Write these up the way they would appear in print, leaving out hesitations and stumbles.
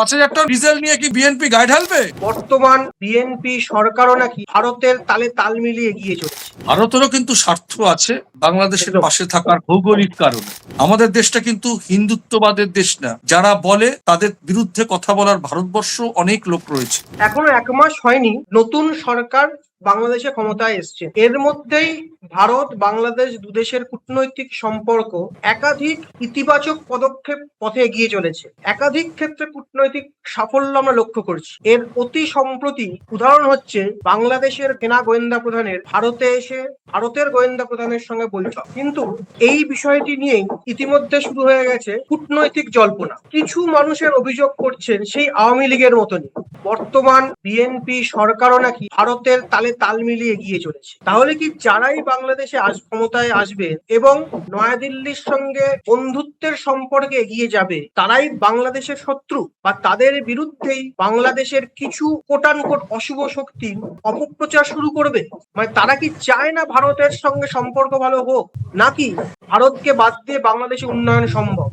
5,000 ton diesel নিয়ে কি BNP গায়ে ঢালবে? বর্তমান বিএনপি সরকারও নাকি ভারতের তালে তাল মিলিয়ে এগিয়ে চলেছে। ভারতেরও কিন্তু স্বার্থ আছে বাংলাদেশের পাশে থাকার ভৌগোলিক কারণে। আমাদের দেশটা কিন্তু হিন্দুত্ববাদের দেশ না। যারা বলে তাদের বিরুদ্ধে কথা বলার ভারতবর্ষ অনেক লোক রয়েছে। এখনো 1 মাস হয়নি নতুন সরকার বাংলাদেশে ক্ষমতায় এসছে, এর মধ্যেই ভারত বাংলাদেশ দুদেশের কূটনৈতিক সম্পর্ক একাধিক ইতিবাচক পদক্ষেপ পথে এগিয়ে চলেছে। একাধিক ক্ষেত্রে কূটনৈতিক সাফল্য আমরা লক্ষ্য করছি। এর অতি সম্প্রতি উদাহরণ হচ্ছে বাংলাদেশের সেনা গোয়েন্দা প্রধানের ভারতে এসে ভারতের গোয়েন্দা প্রধানের সঙ্গে বৈঠক। কিন্তু এই বিষয়টি নিয়েই ইতিমধ্যে শুরু হয়ে গেছে কূটনৈতিক জল্পনা। কিছু মানুষের অভিযোগ করছেন সেই আওয়ামী লীগের মতনই বর্তমান বিএনপি সরকারও নাকি ভারতের তালে তাল মিলিয়ে এগিয়ে চলেছে। তাহলে কি যারাই বাংলাদেশে ক্ষমতায় আসবে এবং নয়াদিল্লির সঙ্গে বন্ধুত্বের সম্পর্কে এগিয়ে যাবে তারাই বাংলাদেশের শত্রু, বা তাদের বিরুদ্ধেই বাংলাদেশের কিছু কোটানকোট অশুভ শক্তি অপপ্রচার শুরু করবে? মানে তারা কি চায় না ভারতের সঙ্গে সম্পর্ক ভালো হোক, নাকি ভারতকে বাদ দিয়ে বাংলাদেশে উন্নয়ন সম্ভব?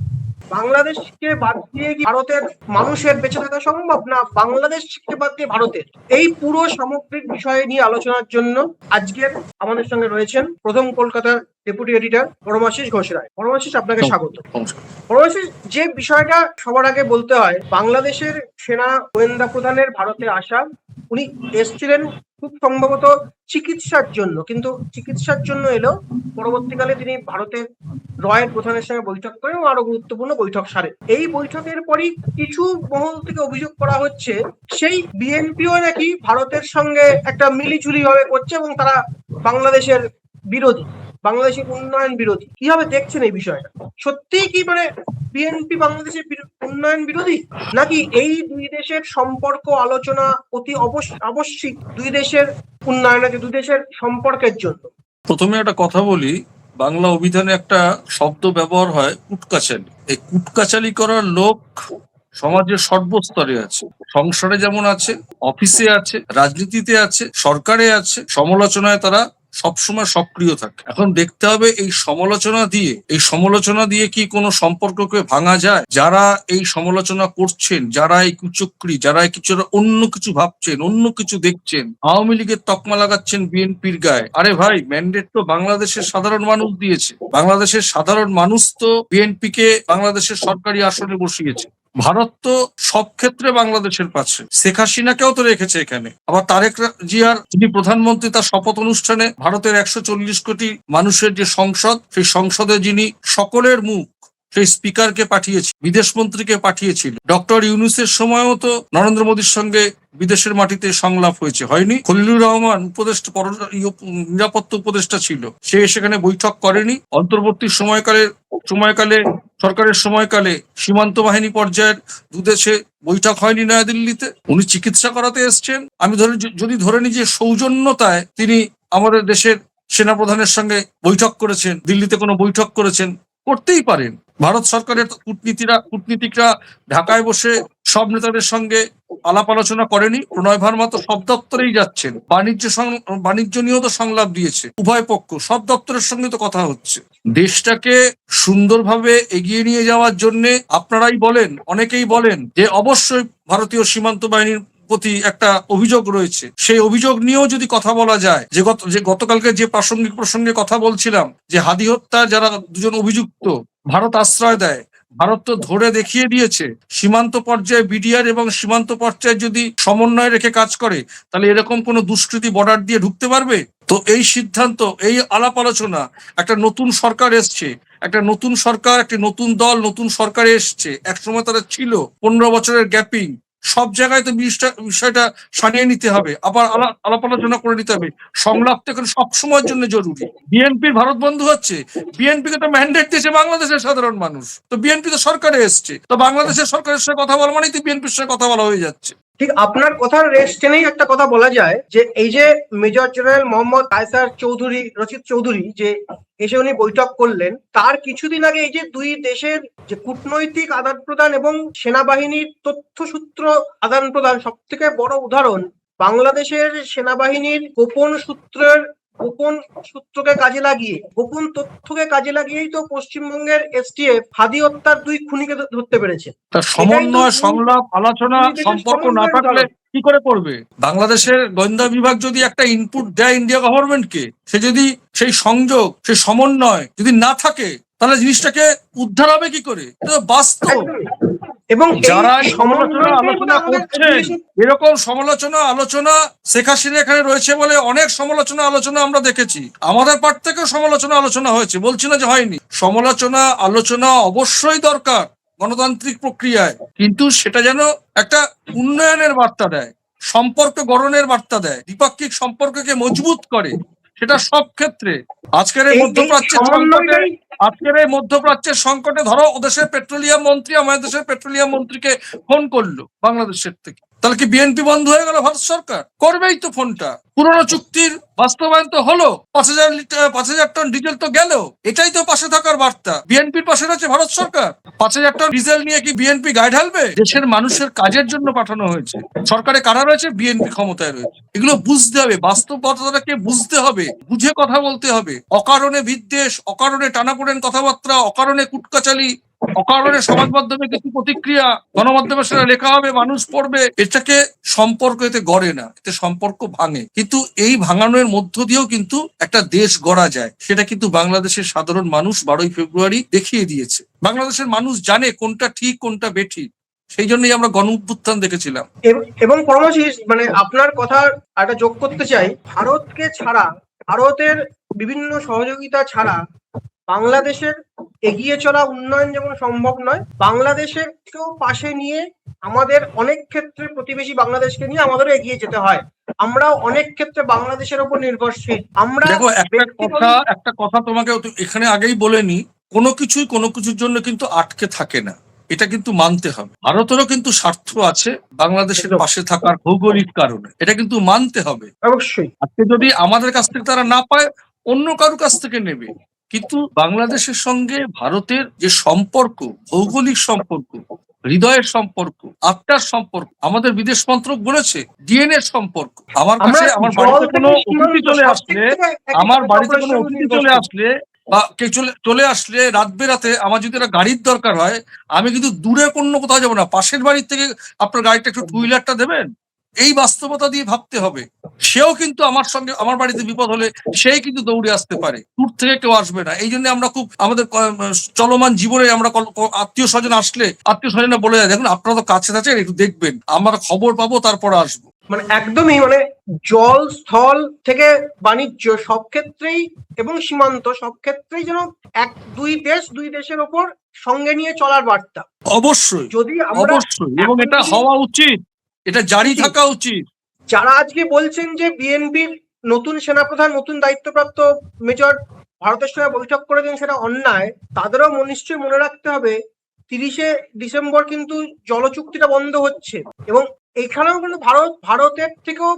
বাংলাদেশকে বাদ দিয়ে কি ভারতের মানুষের বেঁচে থাকা সম্ভব, না বাংলাদেশকে বাদ দিয়ে ভারতের? এই পুরো সামগ্রিক বিষয় নিয়ে আলোচনার জন্য আজকের আমাদের সঙ্গে রয়েছেন প্রথম কলকাতার ডেপুটি এডিটর পরমাশিস ঘোষ রায়। পরমাশিস, আপনাকে স্বাগত। পরমাশিস, যে বিষয়টা সবার আগে বলতে হয়, বাংলাদেশের সেনা গোয়েন্দা প্রধানের ভারতে আসা, উনি এসছিলেন খুব সম্ভবত চিকিৎসার জন্য, কিন্তু চিকিৎসার জন্য এলেও পরবর্তীকালে তিনি ভারতের রয়ের প্রধানের সঙ্গে বৈঠক করেন এবং আরো গুরুত্বপূর্ণ বৈঠক সারেন। এই বৈঠকের পরই কিছু মহল থেকে অভিযোগ করা হচ্ছে সেই বিএনপিও নাকি ভারতের সঙ্গে একটা মিলিচুলি ভাবে করছে এবং তারা বাংলাদেশের বিরোধী, বাংলাদেশের উন্নয়ন বিরোধী। কিভাবে দেখছেন এই বিষয়টা? সত্যিই কি মানে বিএনপি বাংলাদেশের উন্নয়ন বিরোধী, নাকি এই দুই দেশের সম্পর্ক আলোচনা অতি আবশ্যিক দুই দেশের উন্নয়নের, দুই দেশের সম্পর্কের জন্য? প্রথমে একটা কথা বলি, বাংলা অভিধানে একটা শব্দ ব্যবহার হয় কুটকাচালি। এই কুটকাচালি করার লোক সমাজের সর্বস্তরে আছে। সংসারে যেমন আছে, অফিসে আছে, রাজনীতিতে আছে, সরকারে আছে। সমালোচনায় তারা সবসময় সক্রিয় থাকে। এখন দেখতে হবে এই সমালোচনা দিয়ে কি কোনো সম্পর্ককে ভাঙা যায়? যারা এই সমালোচনা করছেন, যারা এই কুচক্রী, যারা কিছু অন্য কিছু ভাবছেন, অন্য কিছু দেখছেন, আওয়ামী লীগের তকমা লাগাচ্ছেন বিএনপির গায়ে। আরে ভাই, ম্যান্ডেট তো বাংলাদেশের সাধারণ মানুষ দিয়েছে। বাংলাদেশের সাধারণ মানুষ তো বিএনপি কে বাংলাদেশের সরকারি আসনে বসিয়েছে। ভারত তো সব ক্ষেত্রে বাংলাদেশের পাশে। শেখ হাসিনাকেও তো রেখেছে এখানে। আবার তারেক জিয়ার, যিনি প্রধানমন্ত্রী, তার শপথ অনুষ্ঠানে ভারতের 140 কোটি মানুষের যে সংসদ, সেই সংসদে যিনি সকলের মুখ, সেই স্পিকারকে পাঠিয়েছে, বিদেশ মন্ত্রীকে পাঠিয়েছিল। ডক্টর ইউনূসের সময়ও তো নরেন্দ্র মোদীর সঙ্গে বিদেশের মাটিতে সংলাপ হয়েছে, হয়নি? খলিলুর রহমান নিরাপত্তা উপদেষ্টা ছিল, সে সেখানে বৈঠক করেনি? অন্তর্বর্তী সময়কালে সরকারের সময়কালে সীমান্ত বাহিনী পর্যায়ের দুদেশে বৈঠক হয়নি নয়াদিল্লিতে? উনি চিকিৎসা করাতে এসছেন। আমি যদি ধরে নিই যে সৌজন্যতায় তিনি আমাদের দেশের সেনাপ্রধানের সঙ্গে বৈঠক করেছেন, দিল্লিতে কোনো বৈঠক করেছেন, করতেই পারেন। ভারত সরকারের কূটনীতিকরা ঢাকায় বসে সব নেতাদের সঙ্গে আলাপ আলোচনা করেনি। প্রণয় ভার্মা তো সব দপ্তরেই যাচ্ছেন, বাণিজ্য নিয়েও তো সংলাপ দিয়েছে। উভয় পক্ষ সব দপ্তরের সঙ্গে তো কথা হচ্ছে। দেশটাকে সুন্দরভাবে এগিয়ে নিয়ে যাওয়ার জন্য আপনারাই বলেন, অনেকেই বলেন যে অবশ্যই ভারতীয় সীমান্ত বাহিনীর প্রতি একটা অভিযোগ রয়েছে। সেই অভিযোগ নিয়েও যদি কথা বলা যায়, যে গতকালকে যে প্রসঙ্গে কথা বলছিলাম, যে হাদি হত্যা যারা দুজন অভিযুক্ত, ভারত আশ্রয় দেয়। ভারত তো ধরে দেখিয়ে দিয়েছে সীমান্ত পর্যায়ে বিডিআর এবং সীমান্ত পর্যায়ে যদি সমন্বয় রেখে কাজ করে, তাহলে এরকম কোনো দুষ্কৃতী বর্ডার দিয়ে ঢুকতে পারবে? তো এই সিদ্ধান্ত, এই আলাপ আলোচনা, একটা নতুন সরকার এসছে, একটা নতুন সরকার, একটা নতুন দল, নতুন সরকারে এসছে। একসময় তারা ছিল, 15 বছরের গ্যাপিং, সব জায়গায় তো বিষয়টা সানিয়ে নিতে হবে, আবার আলাপ আলোচনা করে নিতে হবে। সংলাপ তো এখন সবসময়ের জন্য জরুরি। বিএনপির ভারত বন্ধু হচ্ছে, বিএনপিকে তো ম্যান্ডেট দিয়েছে বাংলাদেশের সাধারণ মানুষ, তো বিএনপি তো সরকারে এসছে, তো বাংলাদেশের সরকারের সঙ্গে কথা বলা মানেই তো বিএনপির সঙ্গে কথা বলা হয়ে যাচ্ছে। ঠিক আপনার কথার রেশ টেনেই একটা কথা বলা যায় যে এই যে মেজর জেনারেল মোহাম্মদ রচিত চৌধুরী যে এসে উনি বৈঠক করলেন, তার কিছুদিন আগে এই যে দুই দেশের যে কূটনৈতিক আদান প্রদান এবং সেনাবাহিনীর তথ্যসূত্র আদান প্রদান, সব থেকে বড় উদাহরণ বাংলাদেশের সেনাবাহিনীর গোপন সূত্রের গোপন সূত্রকে কাজে লাগিয়ে, গোপন তথ্যকে কাজে লাগিয়েই তো পশ্চিমবঙ্গের এসটিএফ হাদি হত্যার 2 খুনিকে ধরতে পেরেছে। তার এটাই তো সমন্বয়, সংলাপ, আলোচনা, দুর্নীতির সম্পর্ক না সমন্বয়ের থাকলে উদাহরণ। কি করে করবে? বাংলাদেশের গোয়েন্দা বিভাগ যদি একটা ইনপুট দেয় ইন্ডিয়া গভর্নমেন্টকে, সে যদি সেই সংযোগ, সেই সমন্বয় যদি না থাকে, তাহলে জিনিসটাকে উদ্ধার হবে কি করে? এটা তো বাস্তব। একদমই। এবং এই যারা এই সমালোচনা সমন্বয়টাই আলোচনা বোধহয় আমাদের করছেন, দেশের। এরকম সমালোচনা আলোচনা শেখ হাসিনা এখানে রয়েছে বলে অনেক সমালোচনা আলোচনা আমরা দেখেছি। আমাদের পার্ট থেকেও সমালোচনা আলোচনা হয়েছে, বলছি না যে হয়নি। সমালোচনা আলোচনা অবশ্যই দরকার গণতান্ত্রিক প্রক্রিয়ায়, কিন্তু সেটা যেন একটা উন্নয়নের বার্তা দেয়, সম্পর্ক গড়নের বার্তা দেয়, দ্বিপাক্ষিক সম্পর্ককে মজবুত করে, সেটা সব ক্ষেত্রে। আজকের এই এই মধ্যপ্রাচ্যের সংকটে, সমন্বয়টাই। আজকের এই মধ্যপ্রাচ্যের সংকটে ধরো ওদেশের পেট্রোলিয়াম মন্ত্রী আমাদের দেশের পেট্রোলিয়াম মন্ত্রীকে ফোন করলো বাংলাদেশের থেকে, তাহলে কি বিএনপি বন্ধ হয়ে গেল? ভারত সরকার করবেই তো ফোনটা। পুরনো চুক্তির বাস্তবায়ন তো হলো, 5,000 টন ডিজেল তো গেল, এটাই তো পাশে থাকার বার্তা। বিএনপির পাশে রয়েছে ভারত সরকার। 5,000 টন ডিজেল নিয়ে কি বিএনপি গায়ে ঢালবে? দেশের মানুষের কাজের জন্য পাঠানো হয়েছে। সরকারে কারা রয়েছে? বিএনপি ক্ষমতায় রয়েছে। এগুলো বুঝতে হবে, বাস্তবতাটাকে বুঝতে হবে, বুঝে কথা বলতে হবে। অকারণে বিদ্বেষ, অকারণে টানাপোড়েন কথাবার্তা, অকারণে কুটকাচালি, অকারণে সমাজ মাধ্যমে কিছু প্রতিক্রিয়া গণমাধ্যমে সেটা লেখা হবে, মানুষ পড়বে, এটাকে সম্পর্ক এতে গড়ে না, এতে সম্পর্ক ভাঙে। কিন্তু এই ভাঙানোর মধ্য দিয়েও কিন্তু একটা দেশ গড়া যায়, সেটা কিন্তু বাংলাদেশের সাধারণ মানুষ 12ই ফেব্রুয়ারি দেখিয়ে দিয়েছে। বাংলাদেশের মানুষ জানে কোনটা ঠিক কোনটা বেঠিক, সেই জন্যই আমরা গণ অভ্যুত্থান দেখেছিলাম। এবং পরমাশিস, মানে আপনার কথা একটা যোগ করতে চাই, ভারতকে ছাড়া, ভারতের বিভিন্ন সহযোগিতা ছাড়া বাংলাদেশের এগিয়ে চলা, উন্নয়ন যেমন সম্ভব নয়, বাংলাদেশেরকেও পাশে নিয়ে আমাদের অনেক ক্ষেত্রে প্রতিবেশী বাংলাদেশকে নিয়ে আমাদেরও এগিয়ে যেতে হয়। আমরাও অনেক ক্ষেত্রে বাংলাদেশের উপর নির্ভরশীল। আমরা দেখো, ব্যক্তিগত। একটা কথা তোমাকে এখানে আগেই বলে নি, কোনো কিছুই কোনো কিছুর জন্য কিন্তু আটকে থাকে না, এটা কিন্তু মানতে হবে। ভারতেরও কিন্তু স্বার্থ আছে বাংলাদেশের একদম। পাশে থাকার ভৌগোলিক কারণে, এটা কিন্তু মানতে হবে। অবশ্যই। আজকে যদি আমাদের কাছ থেকে তারা না পায়, অন্য কারোর কাছ থেকে নেবে। কিন্তু বাংলাদেশের সঙ্গে ভারতের যে সম্পর্ক, ভৌগোলিক সম্পর্ক, হৃদয়ের সম্পর্ক, আত্মার সম্পর্ক, আমাদের বিদেশ মন্ত্রক বলেছে ডিএনএ সম্পর্ক। আমার আমরা কাছে আমার জল বাড়িতে কোনো থেকে অতিথি সীমান্ত চলে সব দিক আসলে, থেকে আমার একে বাড়িতে অপরের কোনো সঙ্গে অতিথি চলে নির্ভরশীল। আসলে বা কেউ চলে আসলে রাত বেরাতে, আমার যদি একটা গাড়ির দরকার হয়, আমি কিন্তু দূরে কোনো কোথাও যাবো না, পাশের বাড়ির থেকে আপনার গাড়িটা একটু 2 হুইলারটা দেবেন, এই বাস্তবতা দিয়ে ভাবতে হবে। সেও কিন্তু আমার সঙ্গে, আমার বাড়িতে বিপদ হলে সেই কিন্তু দৌড়ে আসতে পারে, দূর থেকে কেউ আসবে না। এই জন্য আমরা খুব আমাদের চলমান জীবনে আমরা আত্মীয় স্বজন আসলে আত্মীয় স্বজনরা বলে যায়, দেখুন আপনারা তো কাছে আছেন, একটু দেখবেন, আমরা খবর পাবো তারপর আসবো। মানে একদমই, মানে জল স্থল থেকে বাণিজ্য সব ক্ষেত্রেই এবং সীমান্ত সব ক্ষেত্রেই যেন দুই দেশের ওপর সঙ্গে নিয়ে চলার বার্তা। অবশ্যই, যদি আমরা অবশ্যই, এবং এখন এটা যদি হওয়া উচিত, এটা জারি থাকা উচিত। যারা আজকে বলছেন যে বিএনপির নতুন সেনাপ্রধান, নতুন দায়িত্বপ্রাপ্ত মেজর ভারতের সঙ্গে বৈঠক করেছেন, সেটা অন্যায়, তাদেরও নিশ্চয়ই মনে রাখতে হবে 30শে ডিসেম্বর কিন্তু জলচুক্তিটা বন্ধ হচ্ছে। এবং এখানেও কিন্তু ভারতের থেকেও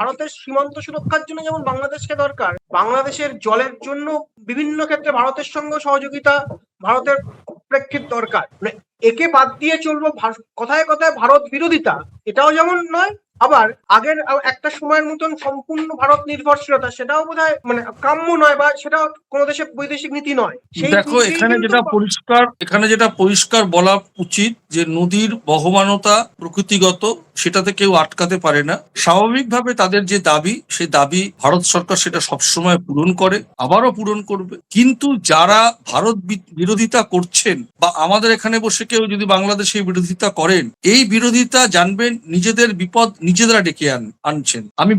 ভারতের সীমান্ত সুরক্ষার জন্য যেমন বাংলাদেশকে দরকার, বাংলাদেশের জলের জন্য বিভিন্ন ক্ষেত্রে ভারতের সঙ্গে সহযোগিতা, ভারতের প্রেক্ষিত দরকার। মানে একে বাদ দিয়ে চলবো কথায় কথায় ভারত বিরোধিতা, এটাও যেমন নয়, আবার আগের একটা সময়ের মতন সম্পূর্ণ ভারত নির্ভরশীলতা, সেটাও বোধহয় মানে কাম্য নয়, বা সেটা কোনো দেশের বৈদেশিক নীতি নয়। সেই দেখো, নীতি এখানে কিন্তু যেটা পরিষ্কার বলা উচিত, যে নদীর বহমানতা প্রকৃতিগত, সেটাতে কেউ আটকাতে পারে না। স্বাভাবিকভাবে তাদের যে দাবি, সে দাবি ভারত সরকার সেটা সবসময় পূরণ করে, আবারও পূরণ করবে। কিন্তু যারা ভারত বিরোধিতা করছেন, বা আমাদের এখানে বসে কেউ যদি বাংলাদেশে বিরোধিতা করেন, এই বিরোধিতা জানবেন নিজেদের বিপদ নিজেরা ডেকে আনছেন। আমি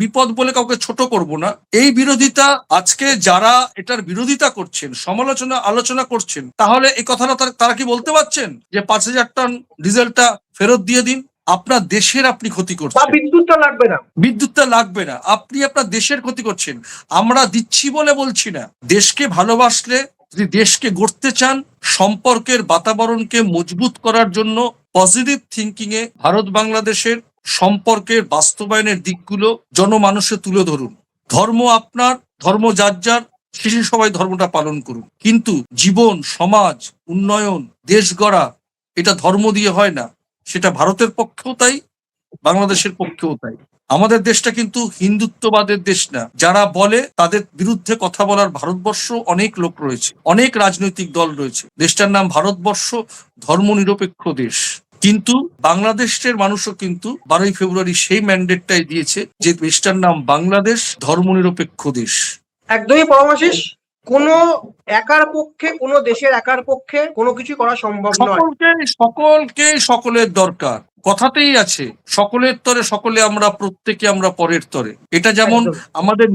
বিপদ বলে কাউকে ছোট করব না। এই বিরোধিতা আজকে যারা এটার বিরোধিতা করছেন, সমালোচনা আলোচনা করছেন, তাহলে এই কথাটা তারা কি বলতে পারছেন যে 5,000 টন ডিজেলটা ফেরত দিয়ে দিন? আপনার দেশের আপনি ক্ষতি করছেন। বিদ্যুৎটা লাগবে না, বিদ্যুৎটা লাগবে না, আপনি আপনার দেশের ক্ষতি করছেন। আমরা দিচ্ছি বলে বলছি না। দেশকে ভালোবাসলে, যদি দেশকে গড়তে চান, সম্পর্কের বাতাবরণকে মজবুত করার জন্য পজিটিভ থিঙ্কিং এ ভারত বাংলাদেশের সম্পর্কের বাস্তবায়নের দিকগুলো জনমানুষে তুলে ধরুন। ধর্ম আপনার, ধর্ম যার যার, শেষে সবাই ধর্মটা পালন করুন। কিন্তু জীবন, সমাজ, উন্নয়ন, দেশ গড়া, এটা ধর্ম দিয়ে হয় না। সেটা ভারতের পক্ষেও তাই, বাংলাদেশের পক্ষেও তাই। আমাদের দেশটা কিন্তু হিন্দুত্ববাদের দেশ না। যারা বলে তাদের বিরুদ্ধে কথা বলার ভারতবর্ষ অনেক লোক রয়েছে, অনেক রাজনৈতিক দল রয়েছে। দেশটার নাম ভারতবর্ষ, ধর্মনিরপেক্ষ দেশ। কিন্তু বাংলাদেশের মানুষও কিন্তু 12ই ফেব্রুয়ারি সেই ম্যান্ডেটটাই দিয়েছে যে দেশটার নাম বাংলাদেশ, ধর্মনিরপেক্ষ দেশ। একদমই পরমাশিস, কোনো একার পক্ষে, কোনো দেশের একার পক্ষে কোনো কিছু করা সম্ভব নয়। সকলকে সকলের দরকার, কথাতেই আছে সকলের তরে সকলে আমরা, প্রত্যেকে আমরা পরের তরে। এটা যেমন একদম। আমাদের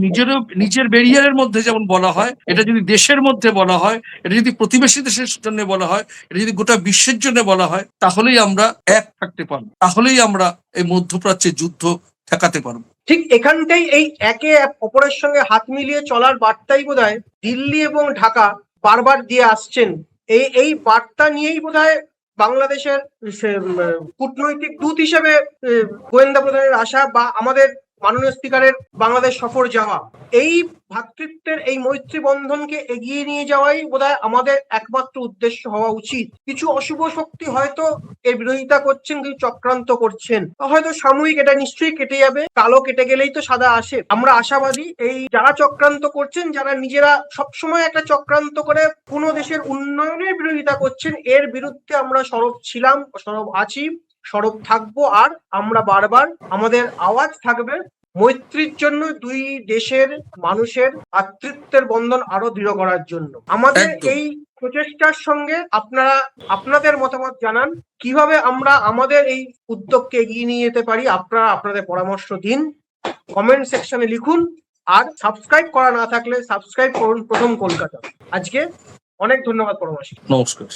নিজের ব্যারিয়ারের মধ্যে যেমন বলা হয়, এটা যদি দেশের মধ্যে বলা হয়, এটা যদি প্রতিবেশী দেশের জন্য বলা হয়, এটা যদি গোটা বিশ্বের জন্য বলা হয়, তাহলেই আমরা এক থাকতে পারবো, তাহলেই আমরা এই মধ্যপ্রাচ্যের যুদ্ধ ঠেকাতে পারবো। ঠিক এখানটাই এই একে অপরের সঙ্গে হাত মিলিয়ে চলার বার্তাই বোধহয় দিল্লি এবং ঢাকা বারবার দিয়ে আসছেন। এই বার্তা নিয়েই বোধহয় বাংলাদেশের কূটনৈতিক দূত হিসেবে গোয়েন্দা প্রধানের আসা বা আমাদের মাননীয় স্পিকারের বাংলাদেশ সফর যাওয়া, এই ভ্রাতৃত্বের এই মৈত্রী বন্ধনকে এগিয়ে নিয়ে যাওয়াই বোধহয় আমাদের একমাত্র উদ্দেশ্য হওয়া উচিত। কিছু অশুভ শক্তি হয়তো এর বিরোধিতা করছেন, কিছু চক্রান্ত করছেন, হয়তো সাময়িক এটা নিশ্চয়ই কেটে যাবে, কালো কেটে গেলেই তো সাদা আসে। আমরা আশাবাদী এই যারা চক্রান্ত করছেন, যারা নিজেরা সবসময় একটা চক্রান্ত করে কোনো দেশের উন্নয়নের বিরোধিতা করছেন, এর বিরুদ্ধে আমরা সরব ছিলাম, সরব আছি, সরব থাকবো। আর আমরা বারবার আমাদের আওয়াজ থাকবে মৈত্রীর জন্য, দুই দেশের মানুষের ভ্রাতৃত্বের বন্ধন আরো দৃঢ় করার জন্য। আমাদের একদম। এই প্রচেষ্টার সঙ্গে আপনারা আপনাদের মতামত জানান, কিভাবে আমরা আমাদের এই উদ্যোগকে এগিয়ে নিয়ে যেতে পারি। আপনারা আপনাদের পরামর্শ দিন, কমেন্ট সেকশনে লিখুন। আর সাবস্ক্রাইব করা না থাকলে সাবস্ক্রাইব করুন প্রথম কলকাতা। আজকে অনেক ধন্যবাদ পরমাশি। নমস্কার।